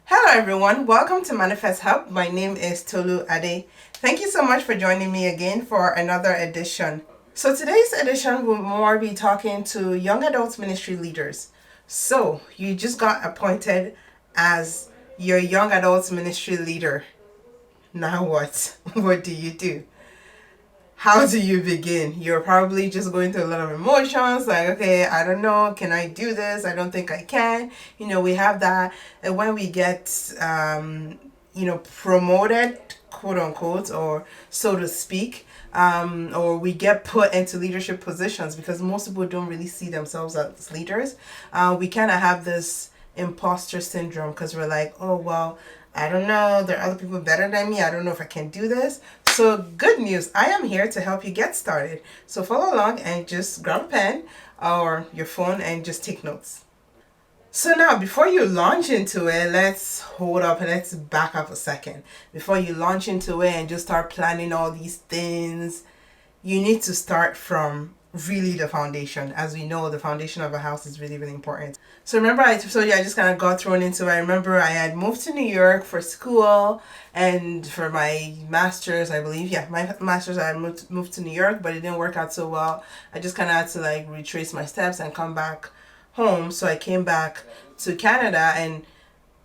Hello everyone, welcome to Manifest Hub. My name is Tolu Ade. Thank you so much for joining me again for another edition. So today's edition will more be talking to young adults ministry leaders. So you just got appointed as your young adults ministry leader. Now what? What do you do? How do you begin? You're probably just going through a lot of emotions like, okay, I don't know, can I do this? I don't think I can. We have that. And when we get, promoted, quote unquote, or so to speak, or we get put into leadership positions because most people don't really see themselves as leaders, we kind of have this imposter syndrome because we're like, oh, well, I don't know, there are other people better than me. I don't know if I can do this. So good news, I am here to help you get started. So follow along and just grab a pen or your phone and just take notes. So now, before you launch into it, let's hold up and let's back up a second. Before you launch into it and just start planning all these things, you need to start from really the foundation. As we know, the foundation of a house is really, really important. So remember, I told you I just kind of got thrown into it. I remember I had moved to New York for school and for my master's, I believe. Yeah, my master's, I moved to New York, but it didn't work out so well. I just kind of had to like retrace my steps and come back home. So I came back to Canada, and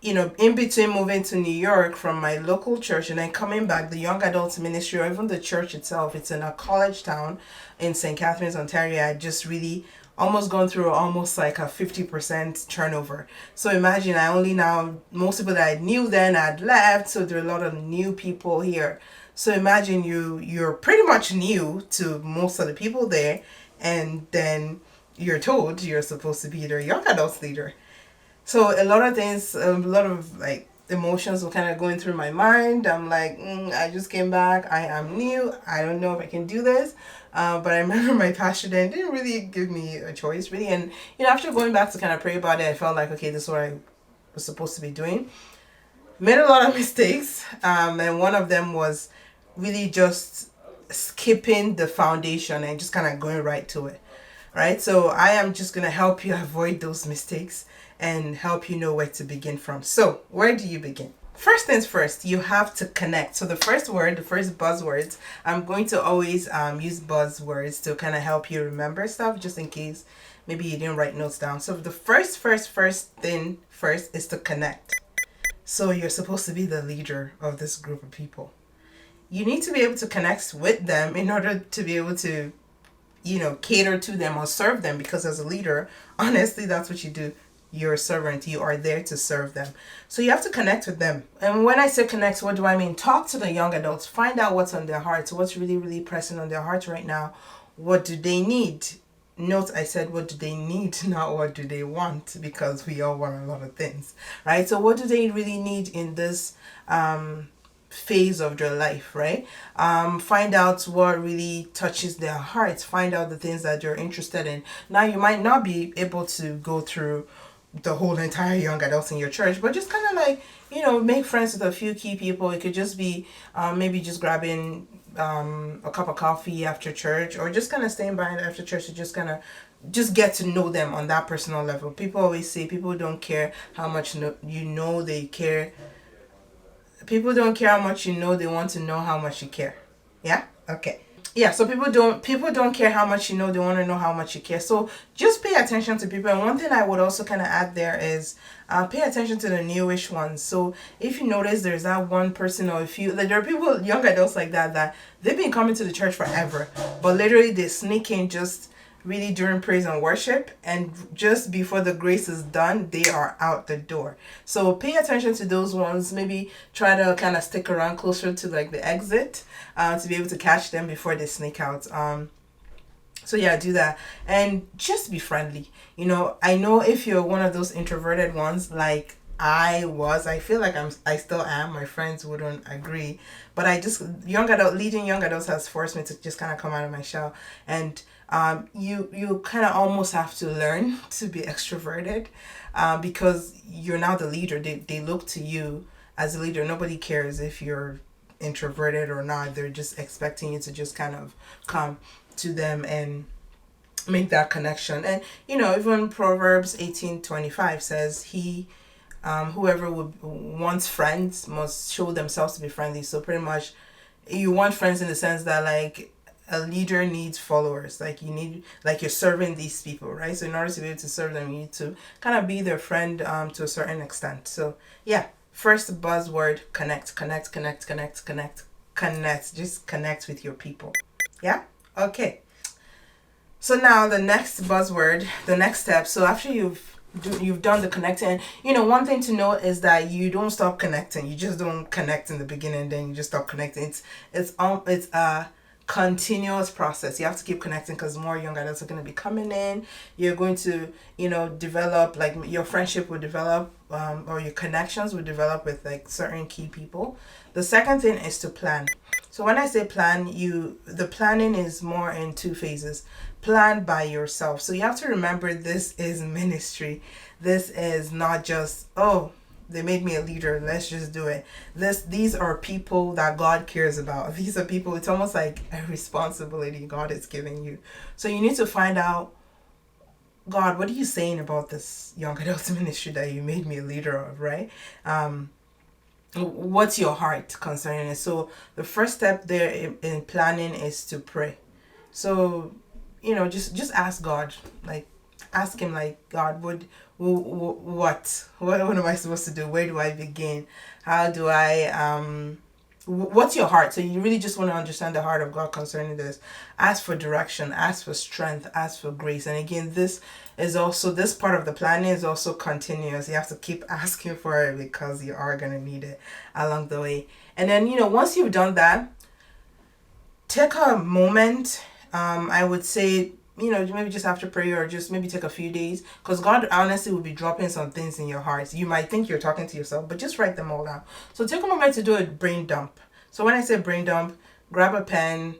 in between moving to New York from my local church and then coming back, the young adults ministry, or even the church itself, it's in a college town in St. Catharines, Ontario. I just really almost gone through almost like a 50% turnover. So imagine, I only now, most people that I knew then had left, so there are a lot of new people here. So imagine you're pretty much new to most of the people there, and then you're told you're supposed to be their young adults leader. So a lot of things, a lot of like emotions were kind of going through my mind. I'm like, I just came back. I am new. I don't know if I can do this. But I remember my pastor then didn't really give me a choice, really. And, after going back to kind of pray about it, I felt like, okay, this is what I was supposed to be doing. Made a lot of mistakes. And one of them was really just skipping the foundation and just kind of going right to it. Right? So I am just going to help you avoid those mistakes and help you know where to begin from. So where do you begin? First things first, you have to connect. So the first buzzwords, I'm going to always use buzzwords to kind of help you remember stuff, just in case maybe you didn't write notes down. So the first thing first is to connect. So you're supposed to be the leader of this group of people. You need to be able to connect with them in order to be able to, cater to them or serve them, because as a leader, honestly, that's what you do. You're a servant. You are there to serve them. So you have to connect with them. And when I say connect, what do I mean? Talk to the young adults. Find out what's on their hearts. What's really, really pressing on their hearts right now. What do they need? Note I said, what do they need, not what do they want, because we all want a lot of things, right? So what do they really need in this phase of their life, right? Find out what really touches their hearts. Find out the things that you're interested in. Now, you might not be able to go through the whole entire young adults in your church, but just kind of like, make friends with a few key people. It could just be maybe just grabbing a cup of coffee after church, or just kind of staying by after church to just kind of just get to know them on that personal level. People always say people don't care how much they care. People don't care how much you know, they want to know how much you care. Yeah? Okay. Yeah, so people don't care how much you know, they want to know how much you care. So just pay attention to people. And one thing I would also kind of add there is pay attention to the newish ones. So if you notice there's that one person, or if you, like, there are people, young adults like that they've been coming to the church forever, but literally they sneak in just really during praise and worship, and just before the grace is done, they are out the door. So pay attention to those ones. Maybe try to kind of stick around closer to like the exit to be able to catch them before they sneak out. So yeah, do that, and just be friendly. I know if you're one of those introverted ones, like I feel like I still am. My friends wouldn't agree, but leading young adults has forced me to just kind of come out of my shell. And you kind of almost have to learn to be extroverted, because you're now the leader. They look to you as a leader. Nobody cares if you're introverted or not. They're just expecting you to just kind of come to them and make that connection. And even Proverbs 18:25 says, he whoever wants friends must show themselves to be friendly. So pretty much, you want friends in the sense that like a leader needs followers. Like you need, like you're serving these people, right? So in order to be able to serve them, you need to kind of be their friend to a certain extent. So yeah, first buzzword: connect, connect, connect, connect, connect, connect. Just connect with your people. Yeah. Okay. So now the next buzzword, the next step. So after you've done the connecting, one thing to note is that you don't stop connecting. You just don't connect in the beginning, then you just stop connecting. It's a continuous process. You have to keep connecting because more young adults are going to be coming in. You're going to develop, like your friendship will develop, or your connections will develop with like certain key people. The second thing is to plan. So when I say plan, the planning is more in two phases. Plan by yourself. So you have to remember, this is ministry. This is not just, oh, they made me a leader, let's just do it. These are people that God cares about. These are people, it's almost like a responsibility God is giving you. So you need to find out, God, what are you saying about this young adult ministry that you made me a leader of, right? What's your heart concerning it? So the first step there in planning is to pray. So just ask God, like ask him, like, God, what am I supposed to do? Where do I begin? How do I what's your heart? So you really just want to understand the heart of God concerning this. Ask for direction, ask for strength, ask for grace. And again, this part of the planning is also continuous. You have to keep asking for it because you are going to need it along the way. And then, once you've done that, take a moment. I would say, maybe just after prayer, or just maybe take a few days, because God honestly will be dropping some things in your heart. You might think you're talking to yourself, but just write them all down. So take a moment to do a brain dump. So when I say brain dump, grab a pen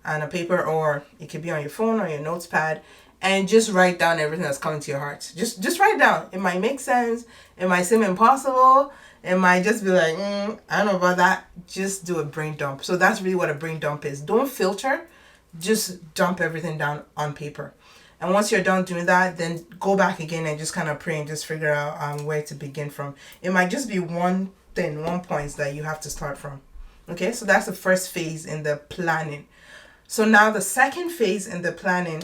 and a paper, or it could be on your phone or your notes pad, and just write down everything that's coming to your heart. Just write it down. It might make sense. It might seem impossible. It might just be like, I don't know about that. Just do a brain dump. So that's really what a brain dump is. Don't filter. Just dump everything down on paper. And once you're done doing that, then go back again and just kind of pray and just figure out where to begin from. It might just be one point that you have to start from. Okay, so that's the first phase in the planning. So now the second phase in the planning,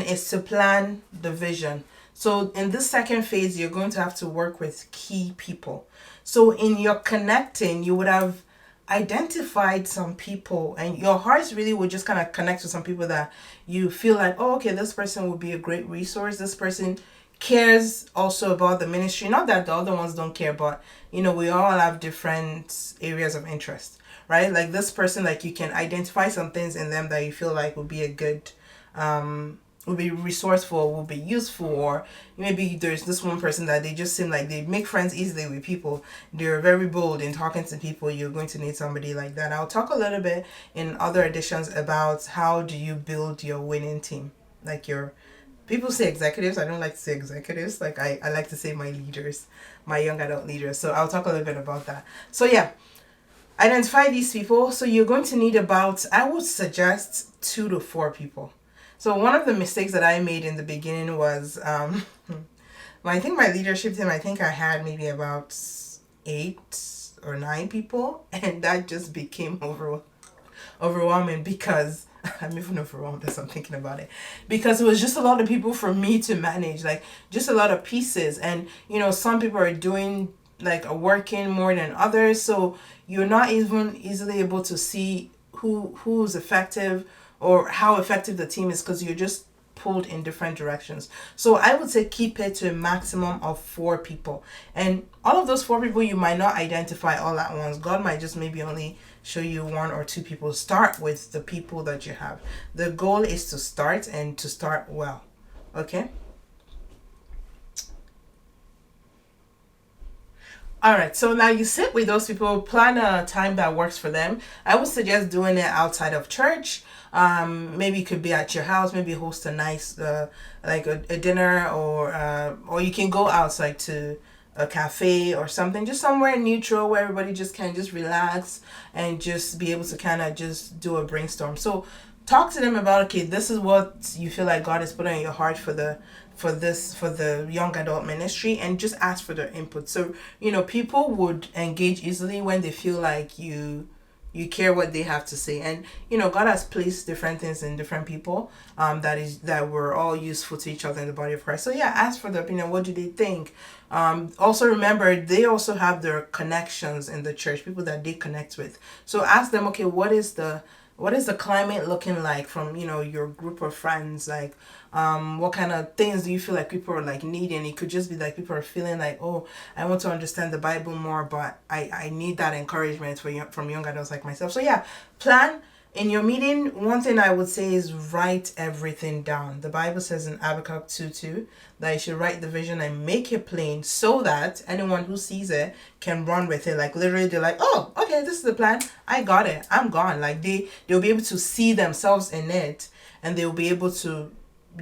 is to plan the vision. So in this second phase, you're going to have to work with key people. So in your connecting, you would have identified some people, and your hearts really would just kind of connect with some people that you feel like, oh, okay, this person would be a great resource. This person cares also about the ministry. Not that the other ones don't care, but we all have different areas of interest, right? Like this person, like you can identify some things in them that you feel like would be a good will be resourceful, will be useful. Or maybe there's this one person that they just seem like they make friends easily with people. They're very bold in talking to people. You're going to need somebody like that. I'll talk a little bit in other editions about how do you build your winning team. Like people say executives. I don't like to say executives. Like I like to say my leaders, my young adult leaders. So I'll talk a little bit about that. So yeah, identify these people. So you're going to need about, I would suggest 2 to 4 people. So one of the mistakes that I made in the beginning was, I think my leadership team, I think I had maybe about 8 or 9 people, and that just became overwhelming because I'm even overwhelmed as I'm thinking about it, because it was just a lot of people for me to manage, like just a lot of pieces. And, some people are doing working more than others. So you're not even easily able to see who's effective or how effective the team is, because you're just pulled in different directions. So I would say keep it to a maximum of 4 people. And all of those 4 people you might not identify all at once. God might just maybe only show you 1 or 2 people. Start with the people that you have. The goal is to start, and to start well. Okay? All right, so now you sit with those people, plan a time that works for them. I would suggest doing it outside of church. Maybe it could be at your house. Maybe host a nice, like a dinner, or you can go outside to a cafe or something, just somewhere neutral where everybody just can just relax and just be able to kind of just do a brainstorm. So talk to them about, okay, this is what you feel like God has put on your heart for the young adult ministry, and just ask for their input. So people would engage easily when they feel like you care what they have to say. And God has placed different things in different people, that were all useful to each other in the body of Christ. So yeah, ask for their opinion. What do they think? Also remember, they also have their connections in the church, people that they connect with. So ask them, okay, what is the climate looking like from your group of friends? Like, what kind of things do you feel like people are like needing? It could just be like people are feeling like, oh, I want to understand the Bible more, but I need that encouragement from young adults like myself. So yeah, plan in your meeting. One thing I would say is write everything down. The Bible says in Habakkuk 2:2 that you should write the vision and make it plain, so that anyone who sees it can run with it. Like literally, they're like, oh, okay, this is the plan. I got it. I'm gone. Like they'll be able to see themselves in it, and they'll be able to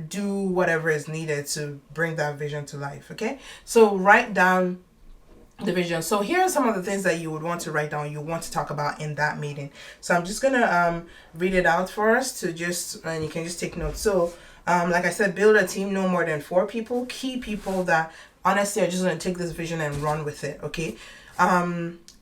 do whatever is needed to bring that vision to life. Okay, so write down the vision. So here are some of the things that you would want to write down, you want to talk about in that meeting. So I'm just gonna read it out for us and you can just take notes. So like I said, build a team, no more than 4 people, key people that honestly are just gonna take this vision and run with it. Okay,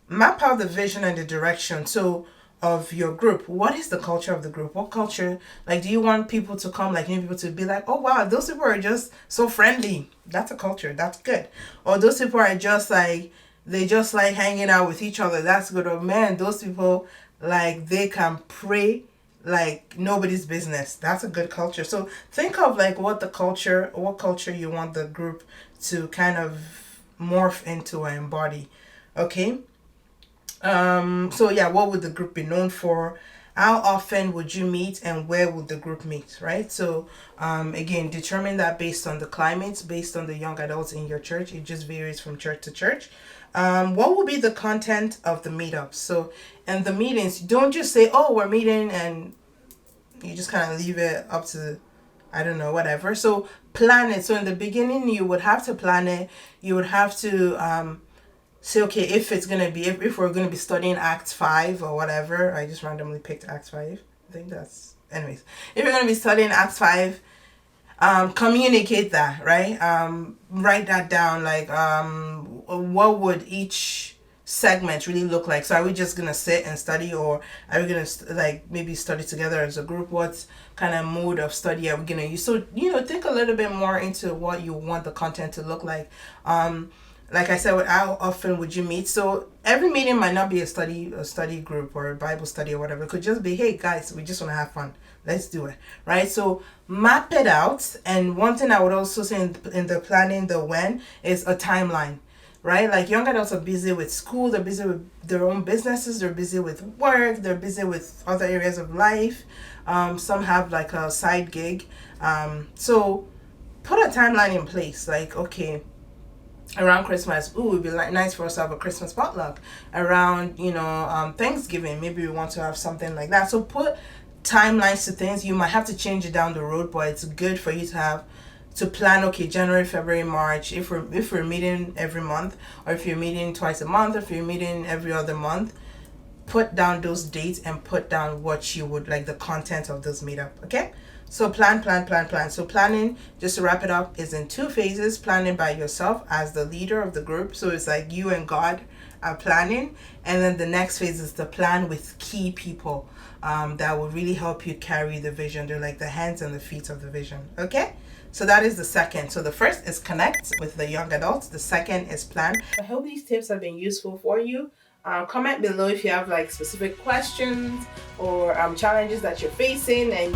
map out the vision and the direction. So of your group, what is the culture of the group? What culture, like, do you want people to come, like, people to be like, oh wow, those people are just so friendly, that's a culture, that's good? Or those people are just like, they just like hanging out with each other, that's good? Or man, those people, like, they can pray like nobody's business, that's a good culture? So think of like what culture you want the group to kind of morph into or embody. Okay, so yeah, what would the group be known for? How often would you meet, and where would the group meet, right? So again, determine that based on the climate, based on the young adults in your church. It just varies from church to church. What will be the content of the meetups? So in the meetings, don't just say, oh, we're meeting, and you just kind of leave it up to, I don't know, whatever. So plan it. So in the beginning, you would have to plan it. You would have to say, okay, if it's going to be, if we're going to be studying Acts 5 or whatever, I just randomly picked Acts 5. I think that's, anyways, if you're going to be studying Acts 5, communicate that, right? Write that down. Like, what would each segment really look like? So are we just going to sit and study, or are we going to like maybe study together as a group? What kind of mode of study are we going to use? So, think a little bit more into what you want the content to look like. Like I said, how often would you meet? So every meeting might not be a study group or a Bible study or whatever. It could just be, hey guys, we just want to have fun. Let's do it, right? So map it out. And one thing I would also say in the planning, the when, is a timeline, right? Like young adults are busy with school, they're busy with their own businesses, they're busy with work, they're busy with other areas of life. Some have like a side gig. So put a timeline in place. Like, okay, around Christmas, it would be like nice for us to have a Christmas potluck. Around, Thanksgiving, maybe we want to have something like that. So put timelines to things. You might have to change it down the road, but it's good for you to plan, okay, January, February, March, if we're meeting every month, or if you're meeting twice a month, or if you're meeting every other month, put down those dates and put down what you would like, the content of this meetup. Okay, so plan. So planning, just to wrap it up, is in 2 phases. Planning by yourself as the leader of the group, so it's like you and God are planning, and then the next phase is the plan with key people that will really help you carry the vision. They're like the hands and the feet of the vision. Okay, so that is the second. So the first is connect with the young adults, the second is plan. I hope these tips have been useful for you. Comment below if you have like specific questions or challenges that you're facing, and